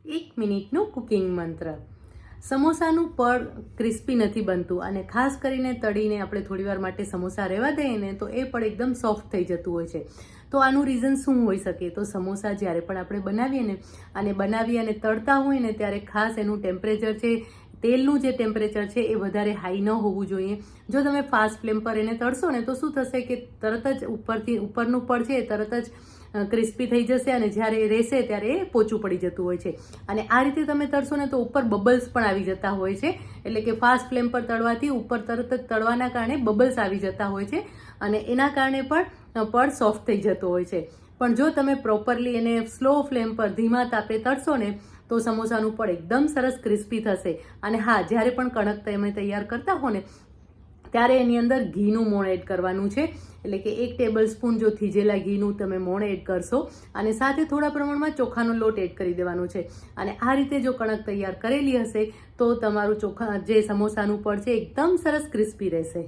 1 મિનિટનું કુકિંગ મંત્ર. સમોસાનું પડ ક્રિસ્પી નથી બનતું અને ખાસ કરીને તળીને આપણે થોડીવાર માટે સમોસા રહેવા દઈએ ને તો એ પડ એકદમ સોફ્ટ થઈ જતું હોય છે. તો આનું રીઝન શું હોઈ શકે? તો સમોસા જ્યારે પણ આપણે બનાવીએ ને અને તળતા હોય ને ત્યારે ખાસ એનું ટેમ્પરેચર છે, તેલનું જે ટેમ્પરેચર છે એ વધારે હાઈ ન હોવું જોઈએ. જો તમે ફાસ્ટ ફ્લેમ પર એને તળશો ને તો શું થશે કે તરત જ ઉપરનું પડ છે એ તરત જ ક્રિસ્પી થઈ જશે અને જ્યારે એ રહેશે ત્યારે એ પોચું પડી જતું હોય છે. અને આ રીતે તમે તળશો ને તો ઉપર બબલ્સ પણ આવી જતા હોય છે. એટલે કે ફાસ્ટ ફ્લેમ પર તળવાથી ઉપર તરત જ તળવાના કારણે બબલ્સ આવી જતા હોય છે અને એના કારણે પણ પડ સોફ્ટ થઈ જતો હોય છે. પણ જો તમે પ્રોપરલી એને સ્લો ફ્લેમ પર ધીમા તાપે તળશો ને તો સમોસાનું પડ એકદમ સરસ ક્રિસ્પી થશે. અને હા, જ્યારે પણ કણક તમે તૈયાર કરતા હો ને ત્યારે એની અંદર ઘીનું મોણ એડ કરવાનું છે. એટલે કે 1 ટેબલ સ્પૂન જો થીજેલા ઘીનું તમે મોણ એડ કરશો અને સાથે થોડા પ્રમાણમાં ચોખાનો લોટ એડ કરી દેવાનો છે. અને આ રીતે જો કણક તૈયાર કરેલી હશે તો તમારું જે સમોસાનું પડ છે એકદમ સરસ ક્રિસ્પી રહેશે.